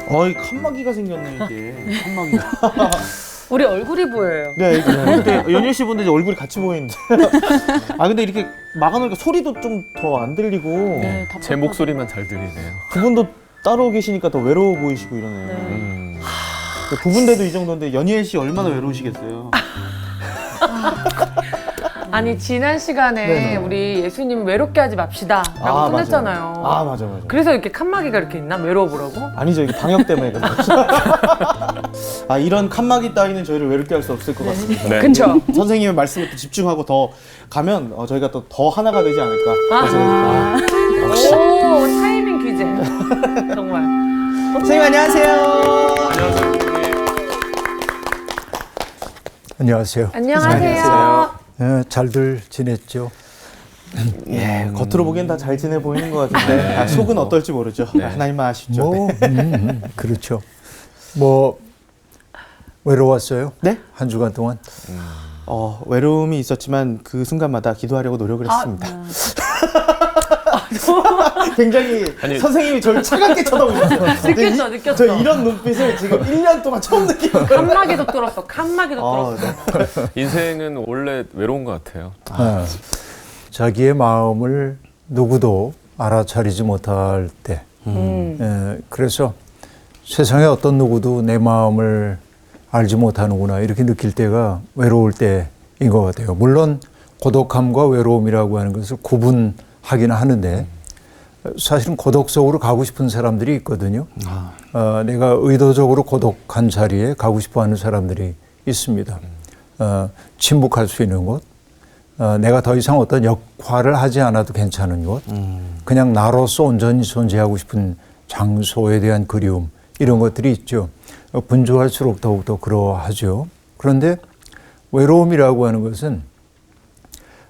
어이 칸막이가 생겼네 이게. 칸막이가. 우리 얼굴이 보여요. 네, 근데 연일 씨 분들 얼굴이 같이 보이는데. 아 근데 이렇게 막아놓으니까 소리도 좀 더 안 들리고. 네, 제 목소리만 잘 들리네요. 그분도 따로 계시니까 더 외로워 보이시고 이러네요. 네. 부부인데도 이 정도인데 연일 씨 얼마나 외로우시겠어요. 아니 지난 시간에 네네. 우리 예수님 외롭게 하지 맙시다 라고 끝냈잖아요. 맞아요. 아 맞아. 그래서 이렇게 칸막이가 이렇게 있나? 외로워 보라고? 아니죠, 이게 방역 때문에 그래요. 아 이런 칸막이 따위는 저희를 외롭게 할 수 없을 것 같습니다. 네. 그쵸? 선생님의 말씀에 또 집중하고 더 가면 저희가 또 더 하나가 되지 않을까. 아. 오 타이밍 귀재. 정말. 선생님 안녕하세요. 안녕하세요. 안녕하세요. 잘들 지냈죠? 예, 겉으로 보기엔 다 잘 지내 보이는 것 같은데 아, 속은 어떨지 모르죠. 하나님만 아시죠. 그렇죠. 뭐 외로웠어요? 네? 한 주간 동안? 외로움이 있었지만 그 순간마다 기도하려고 노력을 했습니다. 굉장히 아니, 선생님이 저를 차갑게 쳐다보셨어요. 느꼈죠. 저 이런 눈빛을 지금 1년 동안 처음 느끼는 거예요. 칸막이도 뚫었어. 칸막이도 뚫었어. 네. 인생은 원래 외로운 것 같아요. 자기의 마음을 누구도 알아차리지 못할 때 그래서 세상에 어떤 누구도 내 마음을 알지 못하는구나 이렇게 느낄 때가 외로울 때인 것 같아요. 물론 고독함과 외로움이라고 하는 것을 구분하기는 하는데 사실은 고독 속으로 가고 싶은 사람들이 있거든요. 내가 의도적으로 고독한 자리에 가고 싶어 하는 사람들이 있습니다. 침묵할 수 있는 곳, 내가 더 이상 어떤 역할을 하지 않아도 괜찮은 곳, 그냥 나로서 온전히 존재하고 싶은 장소에 대한 그리움, 이런 것들이 있죠. 분주할수록 더욱더 그러하죠. 그런데 외로움이라고 하는 것은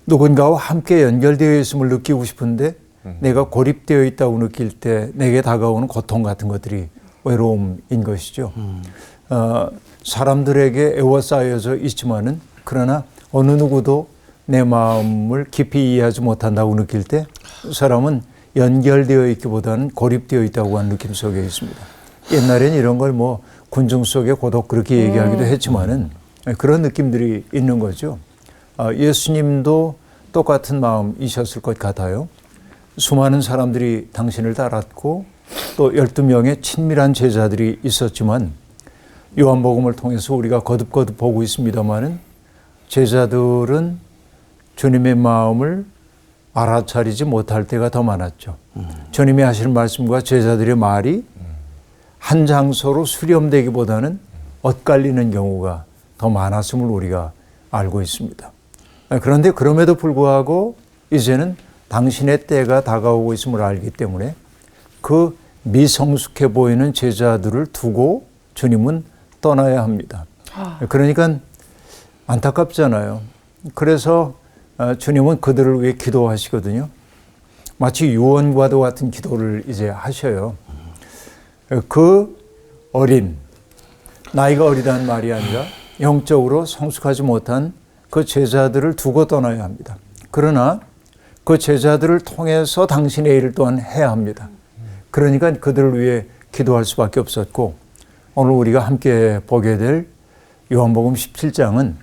누군가와 함께 연결되어 있음을 느끼고 싶은데 내가 고립되어 있다고 느낄 때 내게 다가오는 고통 같은 것들이 외로움인 것이죠. 사람들에게 애워싸여져 있지만은 그러나 어느 누구도 내 마음을 깊이 이해하지 못한다고 느낄 때 사람은 연결되어 있기보다는 고립되어 있다고 하는 느낌 속에 있습니다. 옛날엔 이런 걸 뭐 군중 속의 고독 그렇게 얘기하기도 했지만은 그런 느낌들이 있는 거죠. 예수님도 똑같은 마음이셨을 것 같아요. 수많은 사람들이 당신을 따랐고 또 12명의 친밀한 제자들이 있었지만 요한복음을 통해서 우리가 거듭거듭 보고 있습니다마는 제자들은 주님의 마음을 알아차리지 못할 때가 더 많았죠. 주님이 하시는 말씀과 제자들의 말이 한 장소로 수렴되기보다는 엇갈리는 경우가 더 많았음을 우리가 알고 있습니다. 그런데 그럼에도 불구하고 이제는 당신의 때가 다가오고 있음을 알기 때문에 그 미성숙해 보이는 제자들을 두고 주님은 떠나야 합니다. 그러니까 안타깝잖아요. 그래서 주님은 그들을 위해 기도하시거든요. 마치 유언과도 같은 기도를 이제 하셔요. 그 어린, 나이가 어리다는 말이 아니라 영적으로 성숙하지 못한 그 제자들을 두고 떠나야 합니다. 그러나 그 제자들을 통해서 당신의 일을 또한 해야 합니다. 그러니까 그들을 위해 기도할 수밖에 없었고 오늘 우리가 함께 보게 될 요한복음 17장은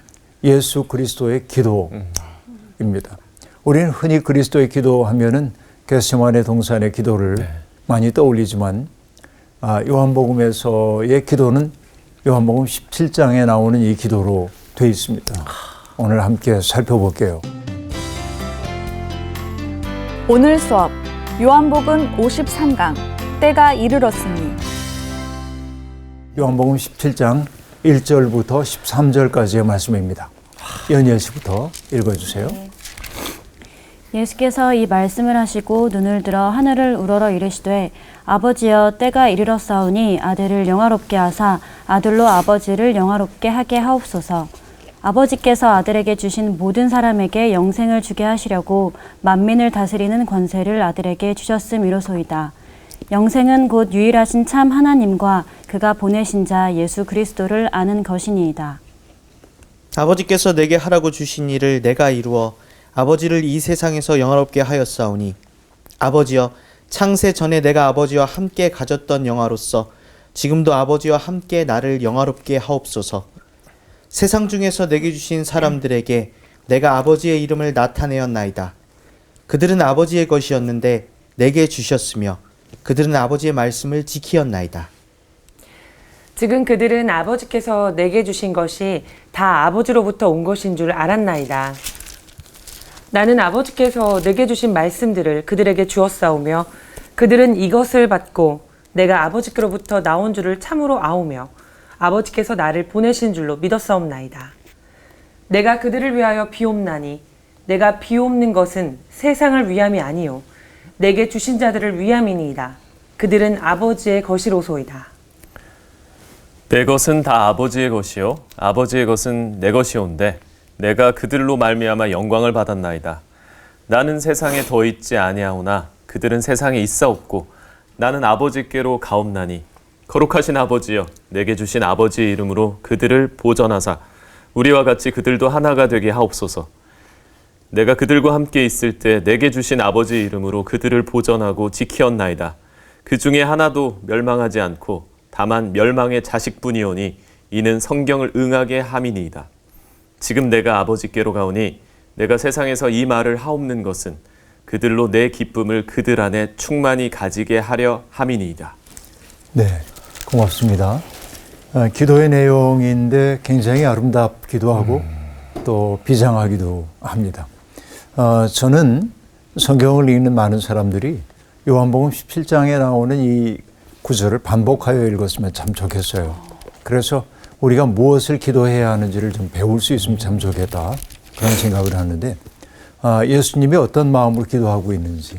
예수 그리스도의 기도입니다. 우리는 흔히 그리스도의 기도하면은 겟세마네 동산의 기도를 많이 떠올리지만 요한복음에서의 기도는 요한복음 17장에 나오는 이 기도로 되어 있습니다. 오늘 함께 살펴볼게요. 오늘 수업 요한복음 53강 때가 이르렀으니 요한복음 17장 1절부터 13절까지의 말씀입니다. 연희연 씨부터 읽어주세요. 예수께서 이 말씀을 하시고 눈을 들어 하늘을 우러러 이르시되 아버지여 때가 이르렀사오니 아들을 영화롭게 하사 아들로 아버지를 영화롭게 하게 하옵소서. 아버지께서 아들에게 주신 모든 사람에게 영생을 주게 하시려고 만민을 다스리는 권세를 아들에게 주셨음이로소이다. 영생은 곧 유일하신 참 하나님과 그가 보내신 자 예수 그리스도를 아는 것이니이다. 아버지께서 내게 하라고 주신 일을 내가 이루어 아버지를 이 세상에서 영화롭게 하였사오니 아버지여 창세 전에 내가 아버지와 함께 가졌던 영화로서 지금도 아버지와 함께 나를 영화롭게 하옵소서. 세상 중에서 내게 주신 사람들에게 내가 아버지의 이름을 나타내었나이다. 그들은 아버지의 것이었는데 내게 주셨으며 그들은 아버지의 말씀을 지키었나이다. 지금 그들은 아버지께서 내게 주신 것이 다 아버지로부터 온 것인 줄 알았나이다. 나는 아버지께서 내게 주신 말씀들을 그들에게 주었사오며 그들은 이것을 받고 내가 아버지께로부터 나온 줄을 참으로 아오며 아버지께서 나를 보내신 줄로 믿었사옵나이다. 내가 그들을 위하여 비옵나니 내가 비옵는 것은 세상을 위함이 아니요 내게 주신 자들을 위함이니이다. 그들은 아버지의 것이로소이다. 내 것은 다 아버지의 것이요 아버지의 것은 내 것이온데 내가 그들로 말미암아 영광을 받았나이다. 나는 세상에 더 있지 아니하오나 그들은 세상에 있사옵고 나는 아버지께로 가옵나니 거룩하신 아버지여 내게 주신 아버지의 이름으로 그들을 보전하사 우리와 같이 그들도 하나가 되게 하옵소서. 내가 그들과 함께 있을 때 내게 주신 아버지의 이름으로 그들을 보전하고 지키었나이다. 그 중에 하나도 멸망하지 않고 다만 멸망의 자식뿐이오니 이는 성경을 응하게 함이니이다. 지금 내가 아버지께로 가오니 내가 세상에서 이 말을 하옵는 것은 그들로 내 기쁨을 그들 안에 충만히 가지게 하려 함이니이다. 네, 고맙습니다. 기도의 내용인데 굉장히 아름답기도 하고 또 비장하기도 합니다. 저는 성경을 읽는 많은 사람들이 요한복음 17장에 나오는 이 구절을 반복하여 읽었으면 참 좋겠어요. 그래서 우리가 무엇을 기도해야 하는지를 좀 배울 수 있으면 참 좋겠다, 그런 생각을 하는데, 예수님이 어떤 마음으로 기도하고 있는지,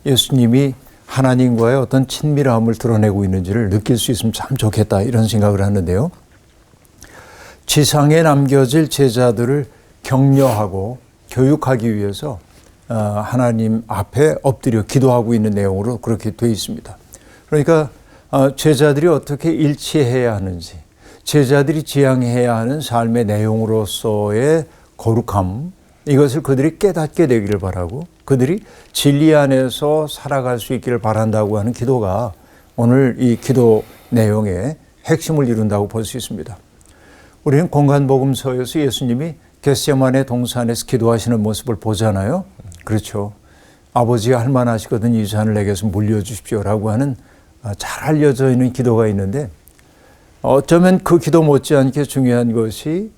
예수님이 하나님과의 어떤 친밀함을 드러내고 있는지를 느낄 수 있으면 참 좋겠다, 이런 생각을 하는데요. 지상에 남겨질 제자들을 격려하고 교육하기 위해서 하나님 앞에 엎드려 기도하고 있는 내용으로 그렇게 되어 있습니다. 그러니까 제자들이 어떻게 일치해야 하는지, 제자들이 지향해야 하는 삶의 내용으로서의 거룩함, 이것을 그들이 깨닫게 되기를 바라고 그들이 진리 안에서 살아갈 수 있기를 바란다고 하는 기도가 오늘 이 기도 내용의 핵심을 이룬다고 볼 수 있습니다. 우리는 공간복음서에서 예수님이 겟세마네 동산에서 기도하시는 모습을 보잖아요. 그렇죠. 아버지가 할 만하시거든 이 잔을 내게서 물려주십시오라고 하는 잘 알려져 있는 기도가 있는데, 어쩌면 그 기도 못지않게 중요한 것이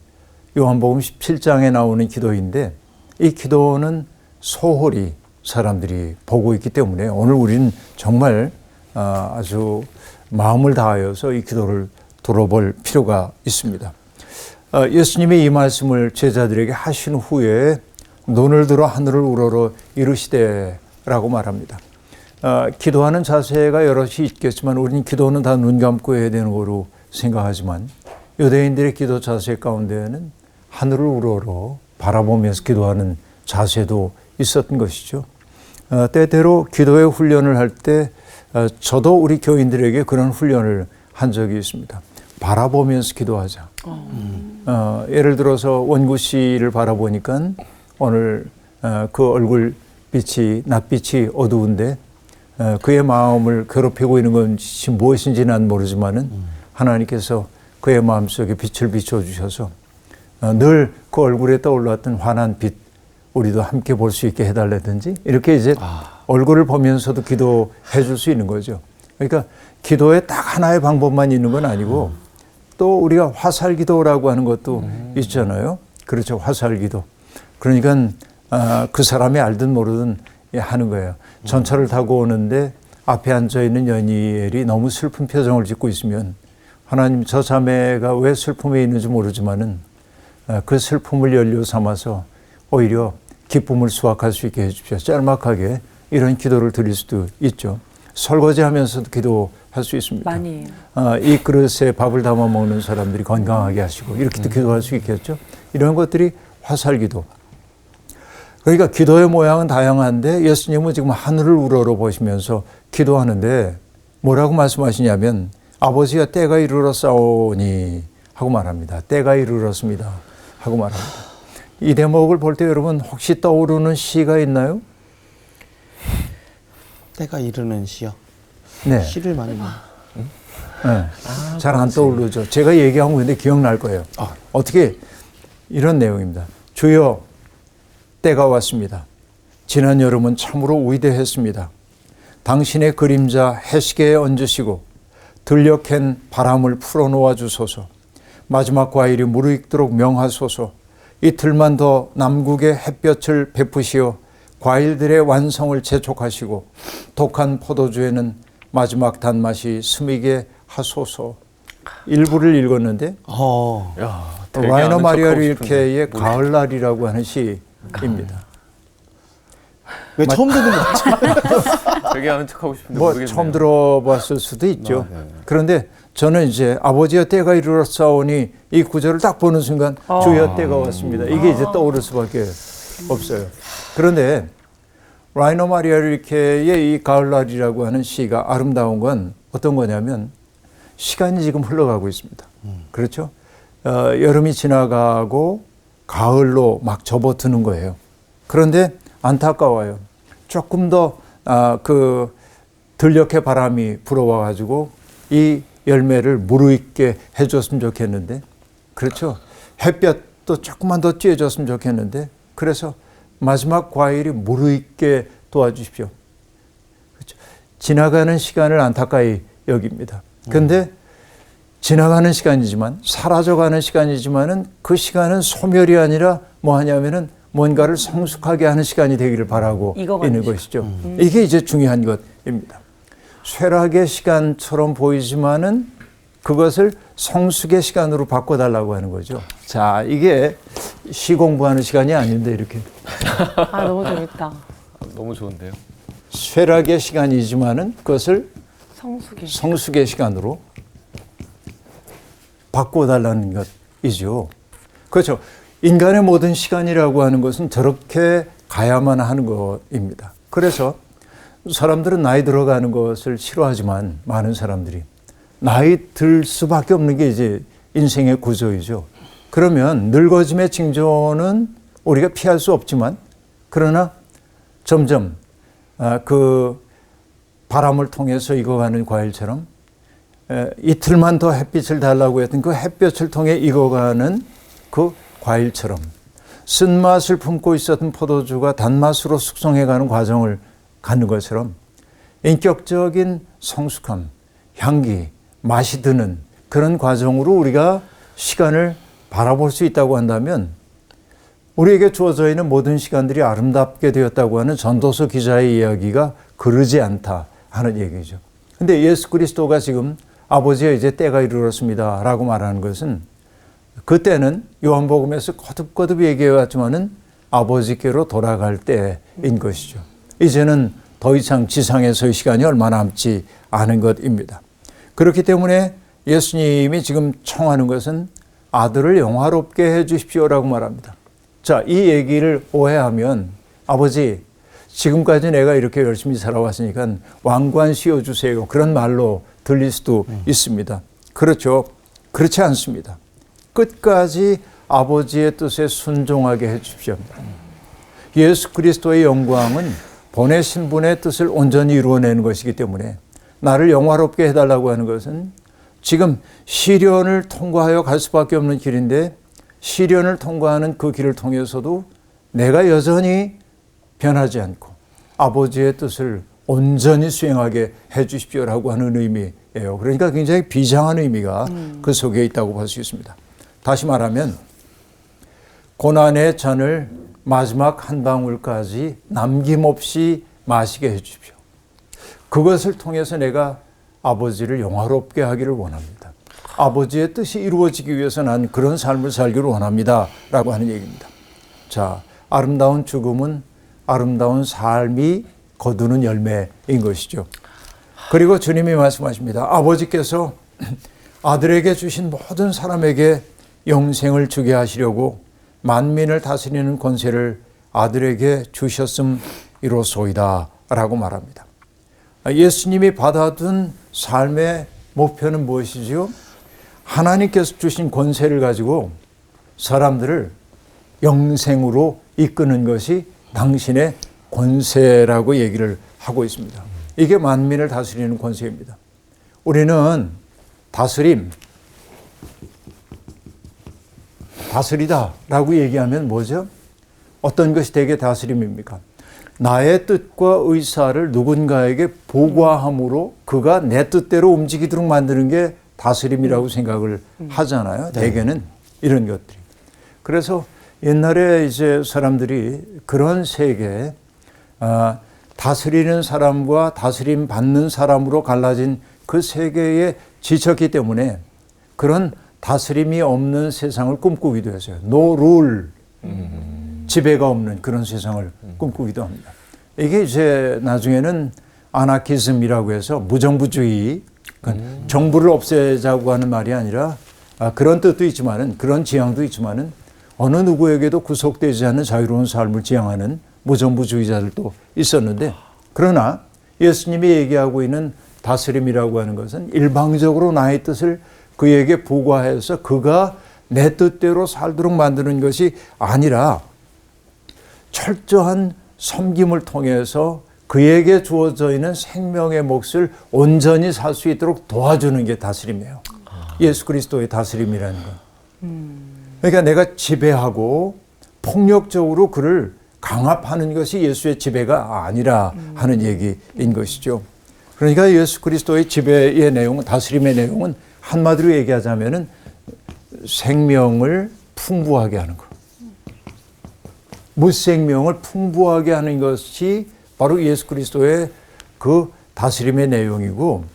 요한복음 17장에 나오는 기도인데, 이 기도는 소홀히 사람들이 보고 있기 때문에 오늘 우리는 정말 아주 마음을 다하여서 이 기도를 들어볼 필요가 있습니다. 예수님이 이 말씀을 제자들에게 하신 후에 눈을 들어 하늘을 우러러 이르시되라고 말합니다. 기도하는 자세가 여럿이 있겠지만 우리는 기도는 다 눈 감고 해야 되는 거로 생각하지만 유대인들의 기도 자세 가운데에는 하늘을 우러러 바라보면서 기도하는 자세도 있었던 것이죠. 때때로 기도의 훈련을 할 때 저도 우리 교인들에게 그런 훈련을 한 적이 있습니다. 바라보면서 기도하자. 예를 들어서 원구 씨를 바라보니까 오늘 그 얼굴 빛이 낯빛이 어두운데 그의 마음을 괴롭히고 있는 것이 무엇인지 난 모르지만은 하나님께서 그의 마음속에 빛을 비춰주셔서 늘 그 얼굴에 떠올랐던 환한 빛 우리도 함께 볼 수 있게 해달라든지 이렇게 이제 얼굴을 보면서도 기도해 줄 수 있는 거죠. 그러니까 기도에 딱 하나의 방법만 있는 건 아니고 또 우리가 화살기도라고 하는 것도 있잖아요. 그렇죠. 화살기도. 그러니까 그 사람이 알든 모르든 하는 거예요. 전차를 타고 오는데 앞에 앉아있는 연희엘이 너무 슬픈 표정을 짓고 있으면 하나님 저 자매가 왜 슬픔에 있는지 모르지만은 그 슬픔을 연료 삼아서 오히려 기쁨을 수확할 수 있게 해주십시오. 짤막하게 이런 기도를 드릴 수도 있죠. 설거지하면서도 기도할 수 있습니다. 많이 해요. 이 그릇에 밥을 담아 먹는 사람들이 건강하게 하시고 이렇게도 기도할 수 있겠죠. 이런 것들이 화살기도. 그러니까 기도의 모양은 다양한데 예수님은 지금 하늘을 우러러 보시면서 기도하는데 뭐라고 말씀하시냐면 아버지가 때가 이르렀사오니 하고 말합니다. 때가 이르렀습니다 하고 말합니다. 이 대목을 볼 때 여러분 혹시 떠오르는 시가 있나요? 때가 이르는 시요. 네. 시를 많이 잘 안 떠오르죠. 제가 얘기한 거 근데 기억날 거예요. 어떻게 이런 내용입니다. 주여, 때가 왔습니다. 지난 여름은 참으로 위대했습니다. 당신의 그림자 해시계에 얹으시고 들녘엔 바람을 풀어놓아 주소서. 마지막 과일이 무르익도록 명하소서. 이틀만 더 남국의 햇볕을 베푸시어 과일들의 완성을 재촉하시고 독한 포도주에는 마지막 단맛이 스미게 하소서. 일부를 읽었는데 되게 라이너 아는 마리아 척하고 릴케의 가을날이라고 하는 시입니다. 왜 처음 듣는 거 같지? 되게 아는 척하고 싶은데 뭐 모르겠네요. 처음 들어봤을 수도 있죠. 그런데 저는 이제 아버지여 때가 이르렀사오니 이 구절을 딱 보는 순간 주여 때가 왔습니다. 이게 이제 떠오를 수밖에 없어요. 그런데 라이너 마리아 릴케의 이 가을날이라고 하는 시가 아름다운 건 어떤 거냐면 시간이 지금 흘러가고 있습니다. 그렇죠? 여름이 지나가고 가을로 막 접어드는 거예요. 그런데 안타까워요. 조금 더 그 들녘의 바람이 불어와 가지고 이 열매를 무르익게 해줬으면 좋겠는데, 그렇죠? 햇볕도 조금만 더 쬐줬으면 좋겠는데, 그래서 마지막 과일이 무르익게 도와주십시오. 그렇죠? 지나가는 시간을 안타까이 여깁니다. 근데 지나가는 시간이지만, 사라져가는 시간이지만은 그 시간은 소멸이 아니라 뭐 하냐면은 뭔가를 성숙하게 하는 시간이 되기를 바라고 있는 것이죠. 이게 이제 중요한 것입니다. 쇠락의 시간처럼 보이지만은 그것을 성숙의 시간으로 바꿔달라고 하는 거죠. 자, 이게 시 공부하는 시간이 아닌데 이렇게. 너무 재밌다. 너무 좋은데요. 쇠락의 시간이지만은 그것을 성숙이. 성숙의 시간으로 바꿔달라는 것이죠. 그렇죠. 인간의 모든 시간이라고 하는 것은 저렇게 가야만 하는 것입니다. 그래서 사람들은 나이 들어가는 것을 싫어하지만 많은 사람들이 나이 들 수밖에 없는 게 이제 인생의 구조이죠. 그러면 늙어짐의 징조는 우리가 피할 수 없지만 그러나 점점 그 바람을 통해서 익어가는 과일처럼 이틀만 더 햇빛을 달라고 했던 그 햇볕을 통해 익어가는 그 과일처럼 쓴맛을 품고 있었던 포도주가 단맛으로 숙성해가는 과정을 갖는 것처럼 인격적인 성숙함, 향기, 맛이 드는 그런 과정으로 우리가 시간을 바라볼 수 있다고 한다면 우리에게 주어져 있는 모든 시간들이 아름답게 되었다고 하는 전도서 기자의 이야기가 그르지 않다 하는 얘기죠. 근데 예수 그리스도가 지금 아버지여 이제 때가 이르렀습니다 라고 말하는 것은 그때는 요한복음에서 거듭거듭 얘기해 왔지만은 아버지께로 돌아갈 때인 것이죠. 이제는 더 이상 지상에서의 시간이 얼마 남지 않은 것입니다. 그렇기 때문에 예수님이 지금 청하는 것은 아들을 영화롭게 해 주십시오라고 말합니다. 자, 이 얘기를 오해하면 아버지 지금까지 내가 이렇게 열심히 살아왔으니까 왕관 씌워주세요. 그런 말로 들릴 수도 있습니다. 그렇죠. 그렇지 않습니다. 끝까지 아버지의 뜻에 순종하게 해 주십시오. 예수 그리스도의 영광은 보내신 분의 뜻을 온전히 이루어내는 것이기 때문에 나를 영화롭게 해달라고 하는 것은 지금 시련을 통과하여 갈 수밖에 없는 길인데 시련을 통과하는 그 길을 통해서도 내가 여전히 변하지 않고 아버지의 뜻을 온전히 수행하게 해 주십시오라고 하는 의미예요. 그러니까 굉장히 비장한 의미가 그 속에 있다고 볼 수 있습니다. 다시 말하면 고난의 잔을 마지막 한 방울까지 남김없이 마시게 해 주십시오. 그것을 통해서 내가 아버지를 영화롭게 하기를 원합니다. 아버지의 뜻이 이루어지기 위해서 난 그런 삶을 살기를 원합니다 라고 하는 얘기입니다. 자, 아름다운 죽음은 아름다운 삶이 거두는 열매인 것이죠. 그리고 주님이 말씀하십니다. 아버지께서 아들에게 주신 모든 사람에게 영생을 주게 하시려고 만민을 다스리는 권세를 아들에게 주셨음이로소이다 라고 말합니다. 예수님이 받아둔 삶의 목표는 무엇이지요? 하나님께서 주신 권세를 가지고 사람들을 영생으로 이끄는 것이 당신의 권세라고 얘기를 하고 있습니다. 이게 만민을 다스리는 권세입니다. 우리는 다스리다라고 얘기하면 뭐죠? 어떤 것이 되게 다스림입니까? 나의 뜻과 의사를 누군가에게 보고함으로 그가 내 뜻대로 움직이도록 만드는 게 다스림이라고 생각을 하잖아요. 대개는 이런 것들이. 그래서 옛날에 이제 사람들이 그런 세계, 다스리는 사람과 다스림 받는 사람으로 갈라진 그 세계에 지쳤기 때문에 그런 다스림이 없는 세상을 꿈꾸기도 했어요. No rule, 지배가 없는 그런 세상을 꿈꾸기도 합니다. 이게 이제 나중에는 아나키즘이라고 해서 무정부주의, 그러니까 정부를 없애자고 하는 말이 아니라 그런 뜻도 있지만은, 그런 지향도 있지만은 어느 누구에게도 구속되지 않는 자유로운 삶을 지향하는 무정부주의자들도 있었는데, 그러나 예수님이 얘기하고 있는 다스림이라고 하는 것은 일방적으로 나의 뜻을 그에게 보고해서 그가 내 뜻대로 살도록 만드는 것이 아니라 철저한 섬김을 통해서 그에게 주어져 있는 생명의 몫을 온전히 살 수 있도록 도와주는 게 다스림이에요. 예수 그리스도의 다스림이라는 건. 그러니까 내가 지배하고 폭력적으로 그를 강압하는 것이 예수의 지배가 아니라 하는 얘기인 것이죠. 그러니까 예수 그리스도의 지배의 내용은, 다스림의 내용은 한마디로 얘기하자면은 생명을 풍부하게 하는 것. 무생명을 풍부하게 하는 것이 바로 예수 그리스도의 그 다스림의 내용이고,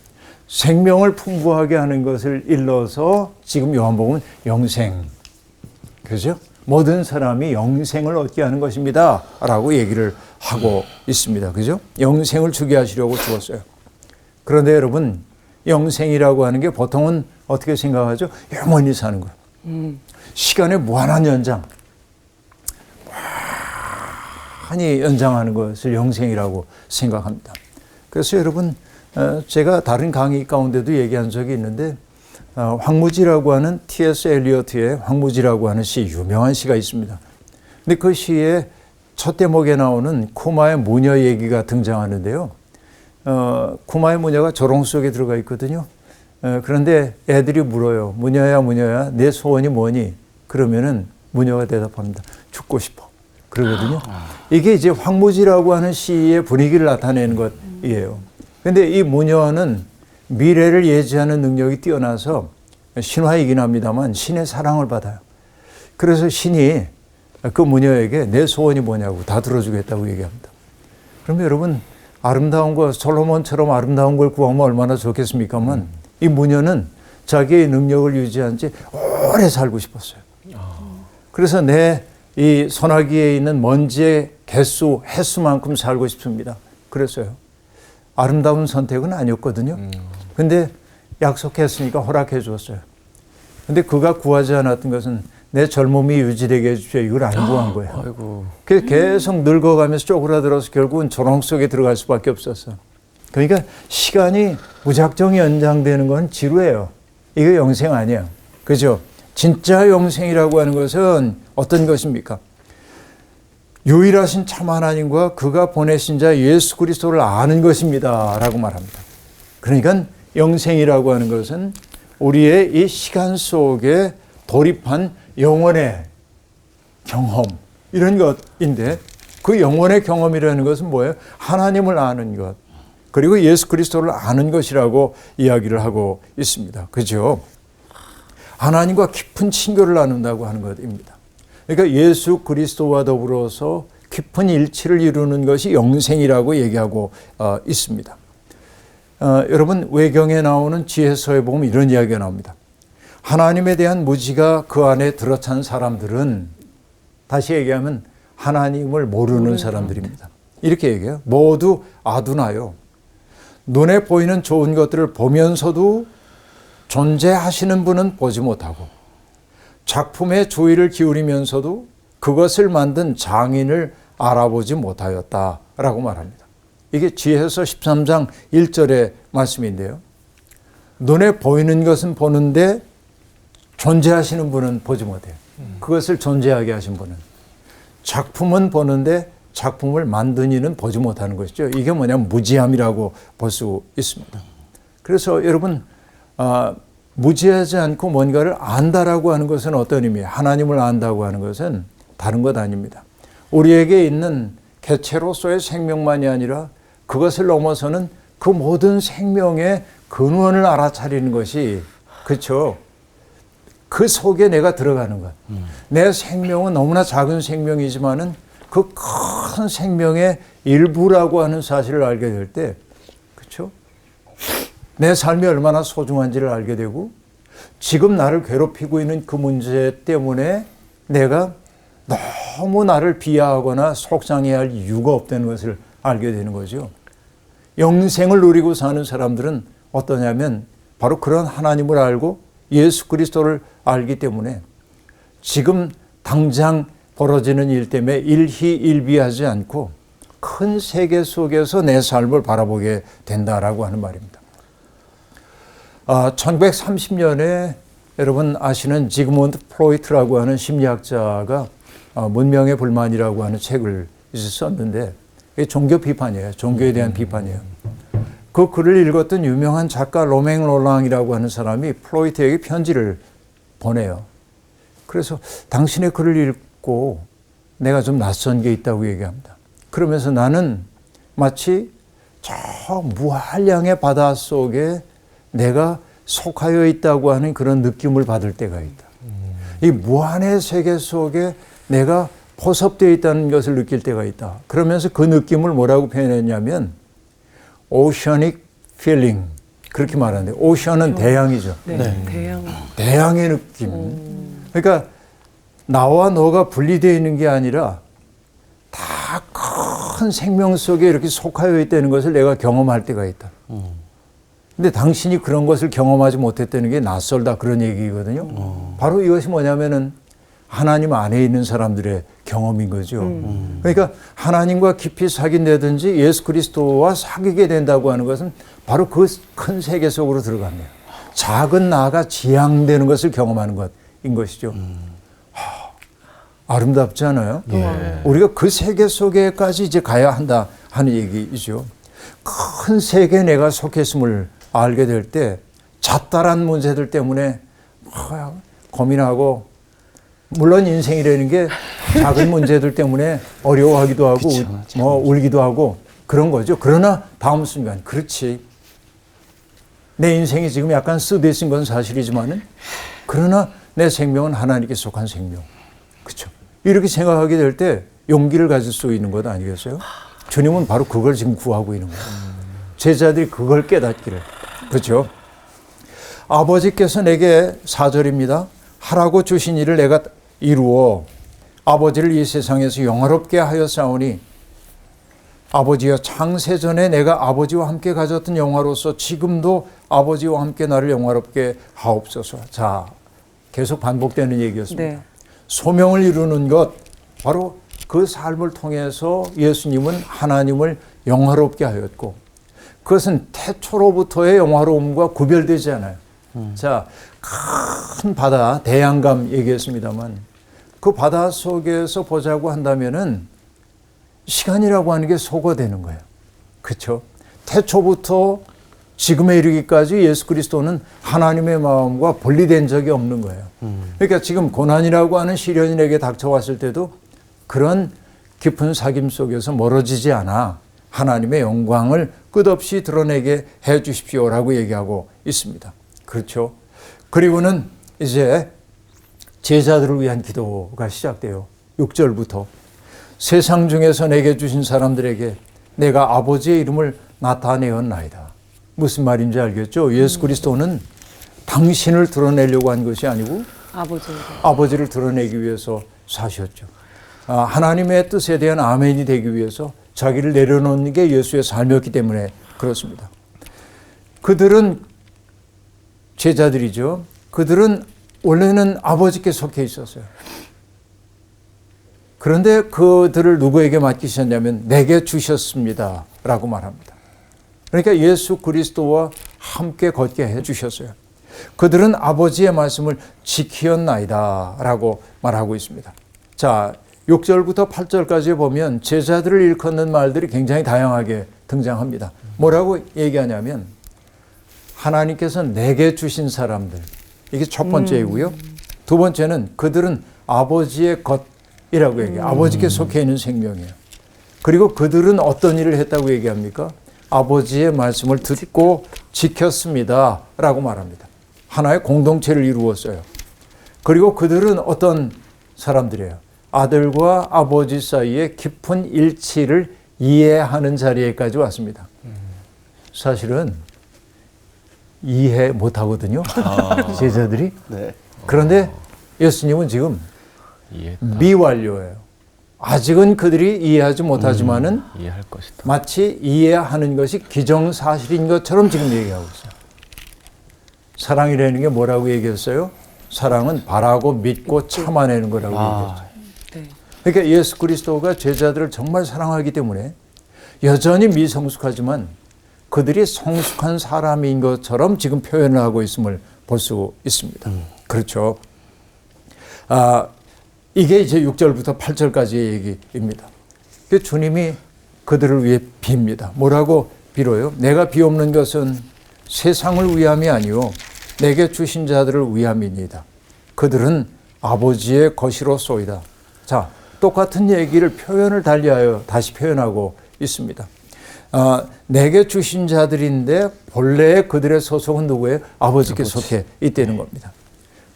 생명을 풍부하게 하는 것을 일러서 지금 요한복음은 영생, 그죠? 모든 사람이 영생을 얻게 하는 것입니다 라고 얘기를 하고 있습니다. 그죠? 영생을 주게 하시려고 주었어요. 그런데 여러분, 영생이라고 하는 게 보통은 어떻게 생각하죠? 영원히 사는 거예요. 시간의 무한한 연장, 많이 연장하는 것을 영생이라고 생각합니다. 그래서 여러분, 제가 다른 강의 가운데도 얘기한 적이 있는데, 황무지라고 하는 T.S. 엘리어트의 황무지라고 하는 시, 유명한 시가 있습니다. 근데 그 시의 첫 대목에 나오는 쿠마의 무녀 얘기가 등장하는데요. 쿠마의 무녀가 조롱 속에 들어가 있거든요. 그런데 애들이 물어요. 무녀야, 무녀야, 내 소원이 뭐니? 그러면은 무녀가 대답합니다. 죽고 싶어. 그러거든요. 이게 이제 황무지라고 하는 시의 분위기를 나타내는 것이에요. 근데 이 무녀는 미래를 예지하는 능력이 뛰어나서 신화이긴 합니다만 신의 사랑을 받아요. 그래서 신이 그 무녀에게 내 소원이 뭐냐고 다 들어주겠다고 얘기합니다. 그러면 여러분, 아름다운 거, 솔로몬처럼 아름다운 걸 구하면 얼마나 좋겠습니까만, 이 무녀는 자기의 능력을 유지한 지 오래 살고 싶었어요. 그래서 내 이 소나기에 있는 먼지의 개수, 횟수만큼 살고 싶습니다. 그랬어요. 아름다운 선택은 아니었거든요. 근데 약속했으니까 허락해 주었어요. 근데 그가 구하지 않았던 것은 내 젊음이 유지되게 해주십시오. 이걸 안 구한 거예요. 아이고. 그래서 계속 늙어가면서 쪼그라들어서 결국은 조롱 속에 들어갈 수밖에 없었어. 그러니까 시간이 무작정 연장되는 건 지루해요. 이거 영생 아니에요. 그죠? 진짜 영생이라고 하는 것은 어떤 것입니까? 유일하신 참 하나님과 그가 보내신 자 예수 그리스도를 아는 것입니다 라고 말합니다. 그러니까 영생이라고 하는 것은 우리의 이 시간 속에 돌입한 영원의 경험, 이런 것인데, 그 영원의 경험이라는 것은 뭐예요? 하나님을 아는 것, 그리고 예수 그리스도를 아는 것이라고 이야기를 하고 있습니다. 그죠? 하나님과 깊은 친교를 나눈다고 하는 것입니다. 그러니까 예수 그리스도와 더불어서 깊은 일치를 이루는 것이 영생이라고 얘기하고 있습니다. 여러분, 외경에 나오는 지혜서에 보면 이런 이야기가 나옵니다. 하나님에 대한 무지가 그 안에 들어찬 사람들은, 다시 얘기하면 하나님을 모르는 사람들입니다. 이렇게 얘기해요. 모두 아둔하여 눈에 보이는 좋은 것들을 보면서도 존재하시는 분은 보지 못하고, 작품에 주의를 기울이면서도 그것을 만든 장인을 알아보지 못하였다라고 말합니다. 이게 지혜서 13장 1절의 말씀인데요. 눈에 보이는 것은 보는데 존재하시는 분은 보지 못해요. 그것을 존재하게 하신 분은. 작품은 보는데 작품을 만든 이는 보지 못하는 것이죠. 이게 뭐냐면 무지함이라고 볼 수 있습니다. 그래서 여러분, 무지하지 않고 뭔가를 안다라고 하는 것은 어떤 의미예요? 하나님을 안다고 하는 것은 다른 것 아닙니다. 우리에게 있는 개체로서의 생명만이 아니라 그것을 넘어서는 그 모든 생명의 근원을 알아차리는 것이, 그렇죠? 그 속에 내가 들어가는 것. 내 생명은 너무나 작은 생명이지만은 그 큰 생명의 일부라고 하는 사실을 알게 될 때, 그렇죠? 내 삶이 얼마나 소중한지를 알게 되고, 지금 나를 괴롭히고 있는 그 문제 때문에 내가 너무 나를 비하하거나 속상해야 할 이유가 없다는 것을 알게 되는 거죠. 영생을 누리고 사는 사람들은 어떠냐면 바로 그런 하나님을 알고 예수 그리스도를 알기 때문에 지금 당장 벌어지는 일 때문에 일희일비하지 않고 큰 세계 속에서 내 삶을 바라보게 된다라고 하는 말입니다. 1930년에 여러분 아시는 지그문드 프로이트라고 하는 심리학자가 문명의 불만이라고 하는 책을 썼는데, 이게 종교 비판이에요. 종교에 대한 비판이에요. 그 글을 읽었던 유명한 작가 로맹 롤랑이라고 하는 사람이 프로이트에게 편지를 보내요. 그래서 당신의 글을 읽고 내가 좀 낯선 게 있다고 얘기합니다. 그러면서 나는 마치 저 무한량의 바다 속에 내가 속하여 있다고 하는 그런 느낌을 받을 때가 있다. 이 무한의 세계 속에 내가 포섭되어 있다는 것을 느낄 때가 있다. 그러면서 그 느낌을 뭐라고 표현했냐면 오셔닉 필링, 그렇게 말하는데, 오션은 대양이죠. 네. 대양. 대양의 느낌. 그러니까 나와 너가 분리되어 있는 게 아니라 다 큰 생명 속에 이렇게 속하여 있다는 것을 내가 경험할 때가 있다. 근데 당신이 그런 것을 경험하지 못했다는 게 낯설다, 그런 얘기거든요. 바로 이것이 뭐냐면은 하나님 안에 있는 사람들의 경험인 거죠. 그러니까 하나님과 깊이 사귄다든지 예수 그리스도와 사귀게 된다고 하는 것은 바로 그 큰 세계 속으로 들어갑니다. 작은 나가 지향되는 것을 경험하는 것인 것이죠. 아름답지 않아요? 우리가 그 세계 속에까지 이제 가야 한다 하는 얘기이죠. 큰 세계에 내가 속했음을 알게 될 때 잣다란 문제들 때문에 고민하고, 물론 인생이라는 게 작은 문제들 때문에 어려워하기도 하고 뭐 울기도 하고 그런 거죠. 그러나 다음 순간, 그렇지, 내 인생이 지금 약간 쓰디쓴 건 사실이지만은 그러나 내 생명은 하나님께 속한 생명, 그렇죠? 이렇게 생각하게 될 때 용기를 가질 수 있는 것 아니겠어요? 주님은 바로 그걸 지금 구하고 있는 거예요. 제자들이 그걸 깨닫기를, 그렇죠? 아버지께서 내게 4절입니다. 하라고 주신 일을 내가 이루어 아버지를 이 세상에서 영화롭게 하였사오니, 아버지여, 창세전에 내가 아버지와 함께 가졌던 영화로서 지금도 아버지와 함께 나를 영화롭게 하옵소서. 자, 계속 반복되는 얘기였습니다. 네. 소명을 이루는 것, 바로 그 삶을 통해서 예수님은 하나님을 영화롭게 하였고, 그것은 태초로부터의 영화로움과 구별되지 않아요. 자, 큰 바다, 대양감 얘기했습니다만, 그 바다 속에서 보자고 한다면은 시간이라고 하는 게 소거되는 거예요. 그렇죠? 태초부터 지금에 이르기까지 예수 그리스도는 하나님의 마음과 분리된 적이 없는 거예요. 그러니까 지금 고난이라고 하는 시련이 내게 닥쳐왔을 때도 그런 깊은 사귐 속에서 멀어지지 않아 하나님의 영광을 끝없이 드러내게 해 주십시오라고 얘기하고 있습니다. 그렇죠? 그리고는 이제 제자들을 위한 기도가 시작돼요. 6절부터 세상 중에서 내게 주신 사람들에게 내가 아버지의 이름을 나타내었나이다. 무슨 말인지 알겠죠? 예수 그리스도는 당신을 드러내려고 한 것이 아니고 아버지를 드러내기 위해서 사셨죠. 하나님의 뜻에 대한 아멘이 되기 위해서 자기를 내려놓는 게 예수의 삶이었기 때문에 그렇습니다. 그들은 제자들이죠. 그들은 원래는 아버지께 속해 있었어요. 그런데 그들을 누구에게 맡기셨냐면 내게 주셨습니다 라고 말합니다. 그러니까 예수 그리스도와 함께 걷게 해주셨어요. 그들은 아버지의 말씀을 지키었나이다 라고 말하고 있습니다. 자, 6절부터 8절까지 보면 제자들을 일컫는 말들이 굉장히 다양하게 등장합니다. 뭐라고 얘기하냐면 하나님께서 내게 주신 사람들. 이게 첫 번째이고요. 두 번째는 그들은 아버지의 것이라고 얘기해요. 아버지께 속해 있는 생명이에요. 그리고 그들은 어떤 일을 했다고 얘기합니까? 아버지의 말씀을 듣고 지켰습니다 라고 말합니다. 하나의 공동체를 이루었어요. 그리고 그들은 어떤 사람들이에요? 아들과 아버지 사이에 깊은 일치를 이해하는 자리에까지 왔습니다. 사실은 이해 못하거든요. 제자들이. 네. 그런데 예수님은 지금 이해했다. 미완료예요. 아직은 그들이 이해하지 못하지만은 이해할 것이다. 마치 이해하는 것이 기정사실인 것처럼 지금 얘기하고 있어요. 사랑이라는 게 뭐라고 얘기했어요? 사랑은 바라고 믿고 참아내는 거라고 얘기했죠. 네. 그러니까 예수 그리스도가 제자들을 정말 사랑하기 때문에 여전히 미성숙하지만 그들이 성숙한 사람인 것처럼 지금 표현을 하고 있음을 볼 수 있습니다. 그렇죠. 이게 이제 6절부터 8절까지의 얘기입니다. 주님이 그들을 위해 빕니다. 뭐라고 빌어요? 내가 비옵는 것은 세상을 위함이 아니요 내게 주신 자들을 위함이니이다. 그들은 아버지의 것이로소이다. 자, 똑같은 얘기를 표현을 달리하여 다시 표현하고 있습니다. 내게 주신 자들인데 본래 그들의 소속은 누구예요? 아버지께 속해 있다는 겁니다.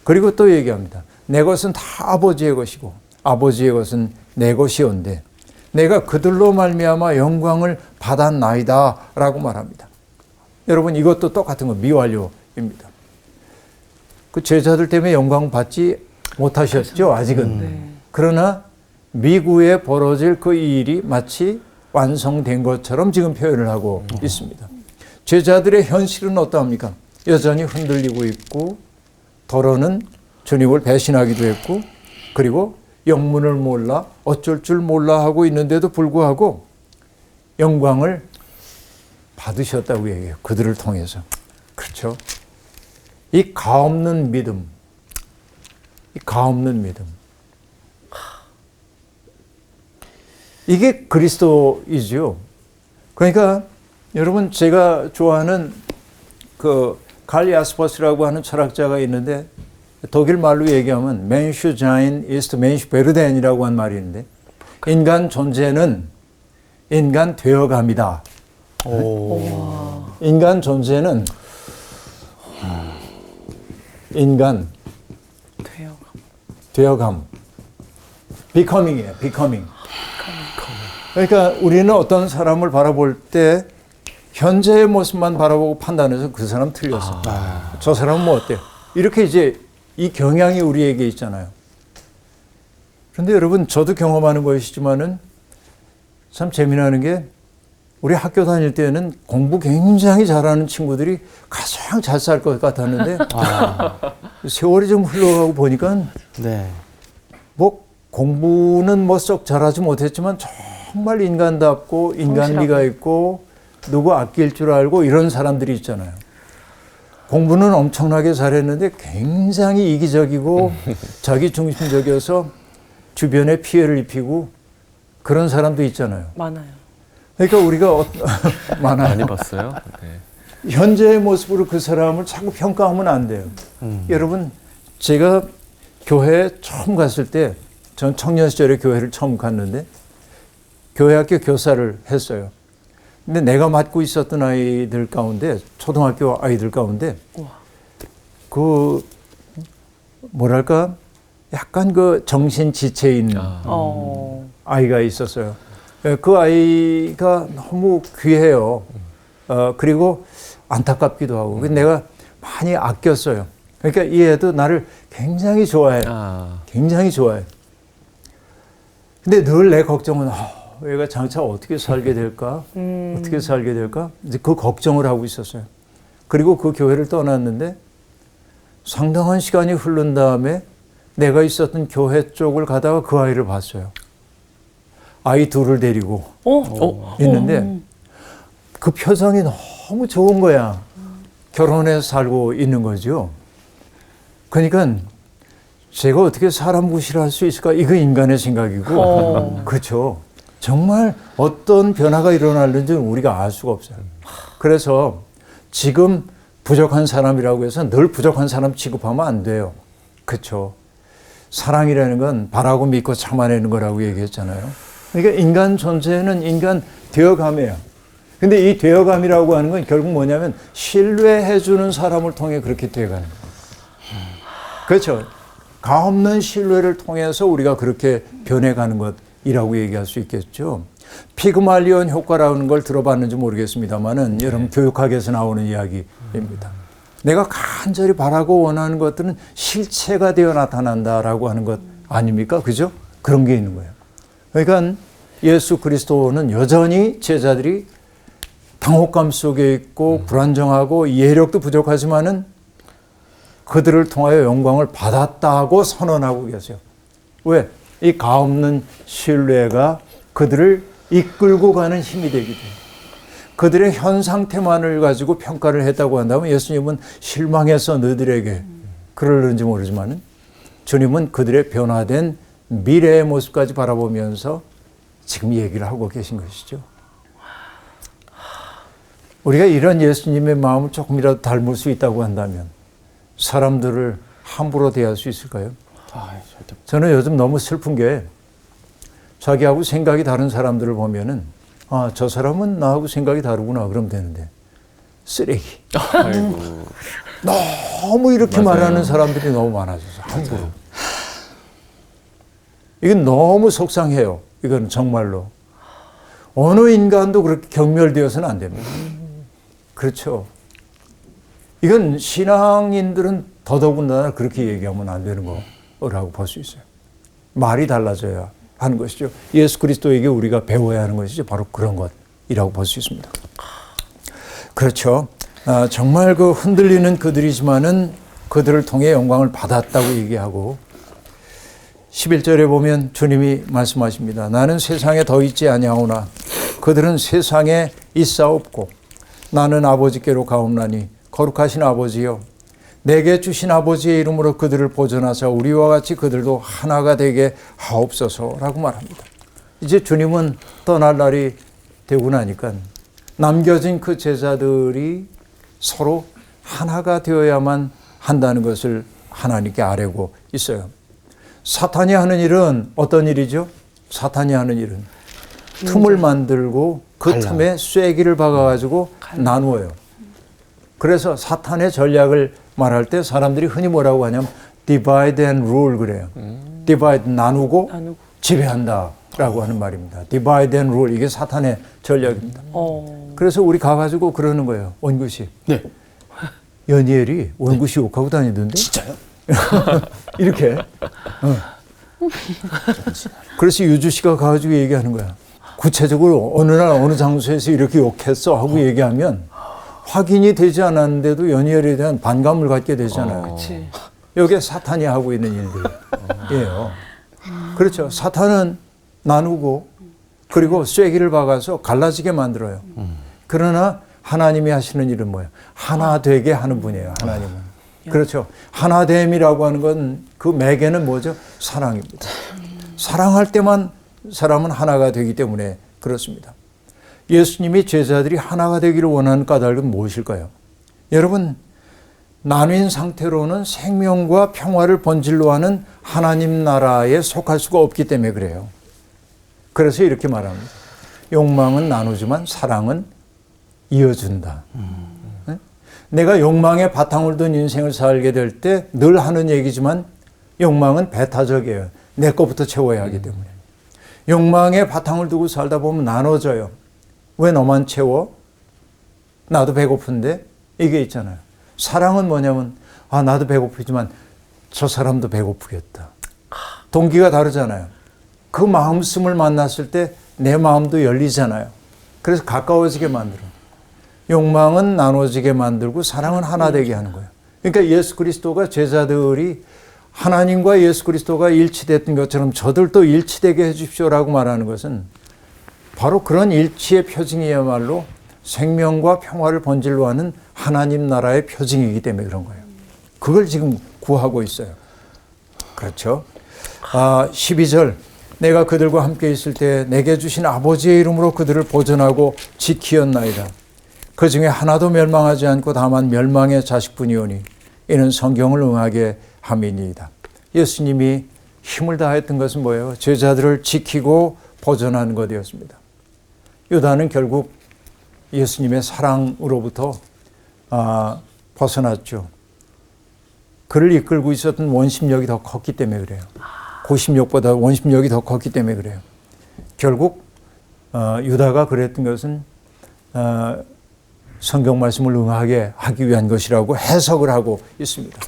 그리고 또 얘기합니다. 내 것은 다 아버지의 것이고 아버지의 것은 내 것이온데 내가 그들로 말미암아 영광을 받았나이다 라고 말합니다. 여러분 이것도 똑같은 거 미완료입니다. 그 제자들 때문에 영광 받지 못하셨죠 아직은. 그러나 미구에 벌어질 그 일이 마치 완성된 것처럼 지금 표현을 하고 있습니다. 제자들의 현실은 어떠합니까? 여전히 흔들리고 있고 더러는 주님을 배신하기도 했고 그리고 영문을 몰라 어쩔 줄 몰라 하고 있는데도 불구하고 영광을 받으셨다고 얘기해요. 그들을 통해서. 그렇죠? 이 가없는 믿음, 이 가없는 믿음. 이게 그리스도이죠. 그러니까 여러분 제가 좋아하는 그 칼 야스퍼스라고 하는 철학자가 있는데 독일 말로 얘기하면 Menschsein ist Menschwerden이라고 한 말이 있는데 인간 존재는 인간 되어감이다. 인간 존재는 인간 되어감. becoming이에요. becoming. 그러니까 우리는 어떤 사람을 바라볼 때 현재의 모습만 바라보고 판단해서 그 사람 틀렸어. 저 사람은 뭐 어때요? 이렇게 이제 이 경향이 우리에게 있잖아요. 그런데 여러분 저도 경험하는 것이지만은 참 재미나는 게 우리 학교 다닐 때는 공부 굉장히 잘하는 친구들이 가장 잘 살 것 같았는데 세월이 좀 흘러가고 보니까 네. 뭐 공부는 뭐 썩 잘하지 못했지만 정말 인간답고 인간미가 있고 누구 아낄 줄 알고 이런 사람들이 있잖아요. 공부는 엄청나게 잘했는데 굉장히 이기적이고 자기 중심적이어서 주변에 피해를 입히고 그런 사람도 있잖아요. 많아요. 그러니까 우리가 많아요. 많이 봤어요. 네. 현재의 모습으로 그 사람을 자꾸 평가하면 안 돼요. 여러분 제가 교회에 처음 갔을 때 전 청년 시절에 교회를 처음 갔는데 교회학교 교사를 했어요. 근데 내가 맡고 있었던 아이들 가운데 초등학교 아이들 가운데 그 뭐랄까 약간 그 정신 지체인 아이가 있었어요. 그 아이가 너무 귀해요. 그리고 안타깝기도 하고. 그래서 내가 많이 아꼈어요. 그러니까 이 애도 나를 굉장히 좋아해요. 굉장히 좋아해요. 근데 늘 내 걱정은 얘가 장차 어떻게 살게 될까? 어떻게 살게 될까? 이제 그 걱정을 하고 있었어요. 그리고 그 교회를 떠났는데 상당한 시간이 흐른 다음에 내가 있었던 교회 쪽을 가다가 그 아이를 봤어요. 아이 둘을 데리고 있는데 그 표정이 너무 좋은 거야. 결혼해서 살고 있는 거죠. 그러니까 제가 어떻게 사람 무시를 할 수 있을까? 이거 인간의 생각이고. 그렇죠. 정말 어떤 변화가 일어나는지 우리가 알 수가 없어요. 그래서 지금 부족한 사람이라고 해서 늘 부족한 사람 취급하면 안 돼요. 그렇죠? 사랑이라는 건 바라고 믿고 참아내는 거라고 얘기했잖아요. 그러니까 인간 존재는 인간 되어감이에요. 근데 이 되어감이라고 하는 건 결국 뭐냐면 신뢰해주는 사람을 통해 그렇게 되어가는 거예요. 그렇죠? 가없는 신뢰를 통해서 우리가 그렇게 변해가는 것이라고 얘기할 수 있겠죠. 피그말리온 효과라는 걸 들어봤는지 모르겠습니다만은 여러분 교육학에서 나오는 이야기입니다. 내가 간절히 바라고 원하는 것들은 실체가 되어 나타난다라고 하는 것 아닙니까? 그죠? 그런 게 있는 거예요. 그러니까 예수 그리스도는 여전히 제자들이 당혹감 속에 있고 불안정하고 이해력도 부족하지만은 그들을 통하여 영광을 받았다고 선언하고 계세요. 왜? 이 가없는 신뢰가 그들을 이끌고 가는 힘이 되기 때문에. 그들의 현 상태만을 가지고 평가를 했다고 한다면 예수님은 실망해서 너희들에게 그러는지 모르지만 주님은 그들의 변화된 미래의 모습까지 바라보면서 지금 얘기를 하고 계신 것이죠. 우리가 이런 예수님의 마음을 조금이라도 닮을 수 있다고 한다면 사람들을 함부로 대할 수 있을까요? 저는 요즘 너무 슬픈 게 자기하고 생각이 다른 사람들을 보면은 아, 저 사람은 나하고 생각이 다르구나 그러면 되는데 쓰레기. 너무 이렇게 맞아요. 말하는 사람들이 너무 많아져서 함부로. 이건 너무 속상해요. 이건 정말로. 어느 인간도 그렇게 경멸되어서는 안 됩니다. 그렇죠. 이건 신앙인들은 더더군다나 그렇게 얘기하면 안 되는 거라고 볼 수 있어요. 말이 달라져야 하는 것이죠. 예수 그리스도에게 우리가 배워야 하는 것이죠. 바로 그런 것이라고 볼 수 있습니다. 그렇죠. 정말 그 흔들리는 그들이지만은 그들을 통해 영광을 받았다고 얘기하고 11절에 보면 주님이 말씀하십니다. 나는 세상에 더 있지 아니하오나 그들은 세상에 있사옵고 나는 아버지께로 가옵나니 거룩하신 아버지여 내게 주신 아버지의 이름으로 그들을 보존하사 우리와 같이 그들도 하나가 되게 하옵소서라고 말합니다. 이제 주님은 떠날 날이 되고 나니까 남겨진 그 제자들이 서로 하나가 되어야만 한다는 것을 하나님께 아뢰고 있어요. 사탄이 하는 일은 어떤 일이죠? 사탄이 하는 일은 틈을 만들고 그 틈에 쐐기를 박아가지고 나누어요. 그래서 사탄의 전략을 말할 때 사람들이 흔히 뭐라고 하냐면 divide and rule 그래요. divide 나누고 지배한다라고 하는 말입니다. divide and rule 이게 사탄의 전략입니다. 그래서 우리 가가지고 그러는 거예요. 원구씨. 네. 연희엘이 원구씨 욕하고 다니던데. 진짜요? 이렇게. 그래서 유주 씨가 가가지고 얘기하는 거야. 구체적으로 어느 날 어느 장소에서 이렇게 욕했어 하고 얘기하면 확인이 되지 않았는데도 연희엘에 대한 반감을 갖게 되잖아요. 여기에 사탄이 하고 있는 일들이에요. 그렇죠. 사탄은 나누고 그리고 쐐기를 박아서 갈라지게 만들어요. 그러나 하나님이 하시는 일은 뭐예요? 하나 되게 하는 분이에요. 하나님은. 그렇죠. 하나됨이라고 하는 건 그 매개는 뭐죠? 사랑입니다. 사랑할 때만 사람은 하나가 되기 때문에 그렇습니다. 예수님이 제자들이 하나가 되기를 원하는 까닭은 무엇일까요? 여러분, 나뉜 상태로는 생명과 평화를 본질로 하는 하나님 나라에 속할 수가 없기 때문에 그래요. 그래서 이렇게 말합니다. 욕망은 나누지만 사랑은 이어준다. 네? 내가 욕망에 바탕을 둔 인생을 살게 될 때 늘 하는 얘기지만 욕망은 배타적이에요. 내 것부터 채워야 하기 때문에. 욕망에 바탕을 두고 살다 보면 나눠져요. 왜 너만 채워? 나도 배고픈데? 이게 있잖아요. 사랑은 뭐냐면 아 나도 배고프지만 저 사람도 배고프겠다. 동기가 다르잖아요. 그 마음씀을 만났을 때 내 마음도 열리잖아요. 그래서 가까워지게 만들어요. 욕망은 나눠지게 만들고 사랑은 하나 되게 하는 거예요. 그러니까 예수 그리스도가 제자들이 하나님과 예수 그리스도가 일치됐던 것처럼 저들도 일치되게 해주십시오라고 말하는 것은 바로 그런 일치의 표징이야말로 생명과 평화를 본질로 하는 하나님 나라의 표징이기 때문에 그런 거예요. 그걸 지금 구하고 있어요. 그렇죠? 12절 내가 그들과 함께 있을 때 내게 주신 아버지의 이름으로 그들을 보존하고 지키었나이다. 그 중에 하나도 멸망하지 않고 다만 멸망의 자식뿐이오니 이는 성경을 응하게 함이니이다. 예수님이 힘을 다했던 것은 뭐예요? 제자들을 지키고 보존하는 것이었습니다. 유다는 결국 예수님의 사랑으로부터 벗어났죠. 그를 이끌고 있었던 원심력이 더 컸기 때문에 그래요. 고심력보다 원심력이 더 컸기 때문에 그래요. 결국 유다가 그랬던 것은 성경 말씀을 응하게 하기 위한 것이라고 해석을 하고 있습니다.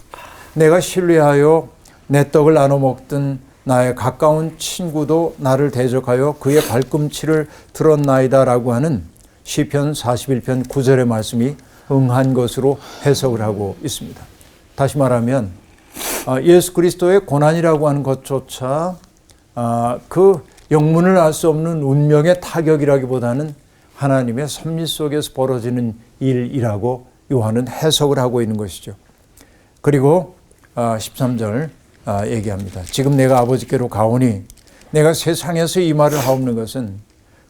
내가 신뢰하여 내 떡을 나눠 먹던 나의 가까운 친구도 나를 대적하여 그의 발꿈치를 들었나이다 라고 하는 시편 41편 9절의 말씀이 응한 것으로 해석을 하고 있습니다. 다시 말하면 예수 그리스도의 고난이라고 하는 것조차 그 영문을 알 수 없는 운명의 타격이라기보다는 하나님의 섭리 속에서 벌어지는 일이라고 요한은 해석을 하고 있는 것이죠. 그리고 13절 얘기합니다. 지금 내가 아버지께로 가오니 내가 세상에서 이 말을 하옵는 것은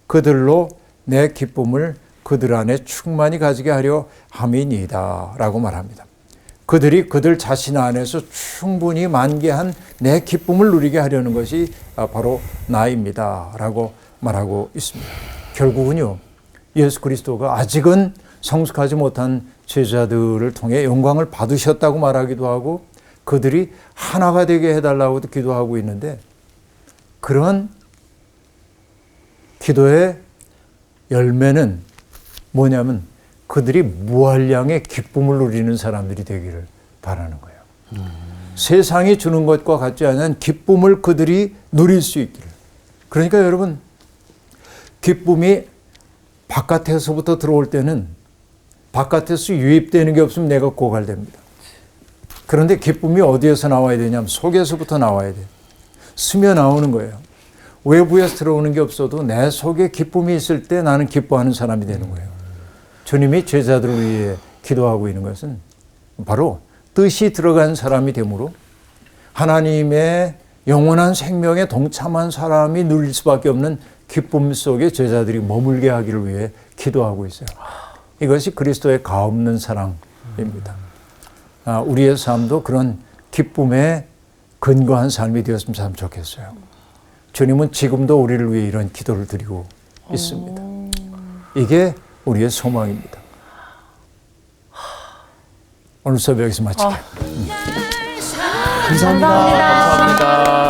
그들로 내 기쁨을 그들 안에 충만히 가지게 하려 함이니이다 라고 말합니다. 그들이 그들 자신 안에서 충분히 만개한 내 기쁨을 누리게 하려는 것이 바로 나입니다 라고 말하고 있습니다. 결국은요, 예수 그리스도가 아직은 성숙하지 못한 제자들을 통해 영광을 받으셨다고 말하기도 하고 그들이 하나가 되게 해달라고도 기도하고 있는데, 그런 기도의 열매는 뭐냐면 그들이 무한량의 기쁨을 누리는 사람들이 되기를 바라는 거예요. 세상이 주는 것과 같지 않은 기쁨을 그들이 누릴 수 있기를. 그러니까 여러분, 기쁨이 바깥에서부터 들어올 때는 바깥에서 유입되는 게 없으면 내가 고갈됩니다. 그런데 기쁨이 어디에서 나와야 되냐면 속에서부터 나와야 돼요. 스며 나오는 거예요. 외부에서 들어오는 게 없어도 내 속에 기쁨이 있을 때 나는 기뻐하는 사람이 되는 거예요. 주님이 제자들을 위해 기도하고 있는 것은 바로 뜻이 들어간 사람이 되므로 하나님의 영원한 생명에 동참한 사람이 누릴 수밖에 없는 기쁨 속에 제자들이 머물게 하기를 위해 기도하고 있어요. 이것이 그리스도의 가없는 사랑입니다. 우리의 삶도 그런 기쁨에 근거한 삶이 되었으면 참 좋겠어요. 주님은 지금도 우리를 위해 이런 기도를 드리고 있습니다. 이게 우리의 소망입니다. 오늘 수업 여기서 마칠게요. 감사합니다.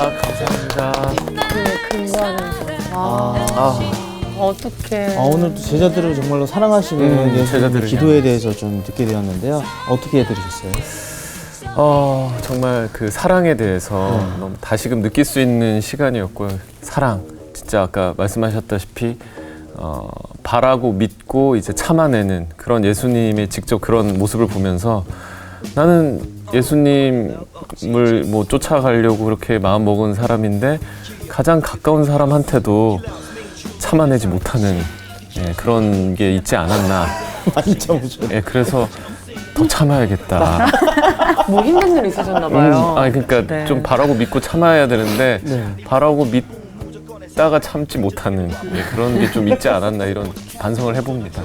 어떡해. 오늘 또 제자들을 정말로 사랑하시는 예수님의 제자들을요. 기도에 대해서 좀 듣게 되었는데요. 어떻게 들으셨어요? 정말 그 사랑에 대해서 너무 다시금 느낄 수 있는 시간이었고요. 사랑, 진짜 아까 말씀하셨다시피 바라고 믿고 이제 참아내는 그런 예수님의 직접 그런 모습을 보면서 나는 예수님을 뭐 쫓아가려고 그렇게 마음 먹은 사람인데 가장 가까운 사람한테도 참아내지 못하는 그런 게 있지 않았나. 많이 참으셨어요. 그래서 더 참아야겠다. 뭐 힘든 일 있으셨나 봐요. 그러니까 네. 좀 바라고 믿고 참아야 되는데 바라고 믿다가 참지 못하는 그런 게 좀 있지 않았나 이런 반성을 해봅니다.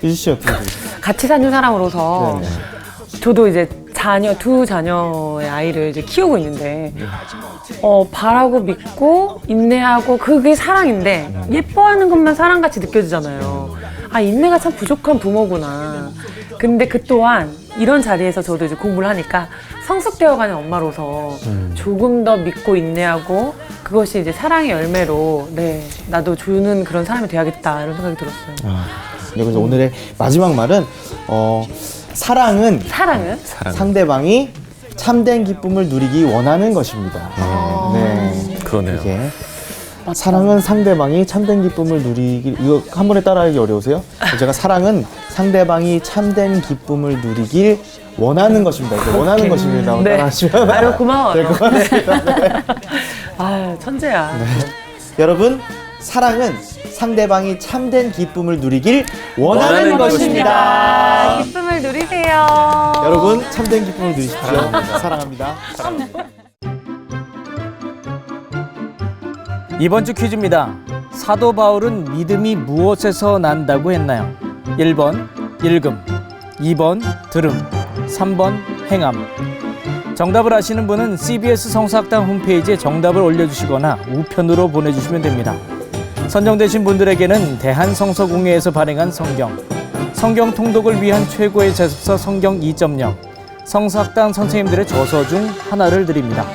유지 씨 어떻게 들으셨어요? 같이 사는 사람으로서 저도 이제 두 자녀의 아이를 이제 키우고 있는데 바라고 믿고 인내하고 그게 사랑인데 예뻐하는 것만 사랑같이 느껴지잖아요. 인내가 참 부족한 부모구나. 근데 그 또한 이런 자리에서 저도 이제 공부를 하니까 성숙되어가는 엄마로서 조금 더 믿고 인내하고 그것이 이제 사랑의 열매로 나도 주는 그런 사람이 돼야겠다 이런 생각이 들었어요. 그래서 오늘의 마지막 말은 사랑은 상대방이 참된 기쁨을 누리기 원하는 것입니다. 그러네요. 이게 사랑은 상대방이 참된 기쁨을 누리길, 이거 한 번에 따라하기 어려우세요? 제가 사랑은 상대방이 참된 기쁨을 누리길 원하는 것입니다. 원하는 것입니다. 따라하시면 아유 고마워요. 될 것 같습니다. 천재야. 여러분, 사랑은 상대방이 참된 기쁨을 누리길 원하는 것입니다. 기쁨을 누리세요. 여러분, 참된 기쁨을 누리십시오. 사랑합니다. 이번 주 퀴즈입니다. 사도 바울은 믿음이 무엇에서 난다고 했나요? 1번 읽음, 2번 들음, 3번 행함. 정답을 아시는 분은 CBS 성서학당 홈페이지에 정답을 올려주시거나 우편으로 보내주시면 됩니다. 선정되신 분들에게는 대한성서공회에서 발행한 성경 통독을 위한 최고의 제습서 성경 2.0, 성서학당 선생님들의 저서 중 하나를 드립니다.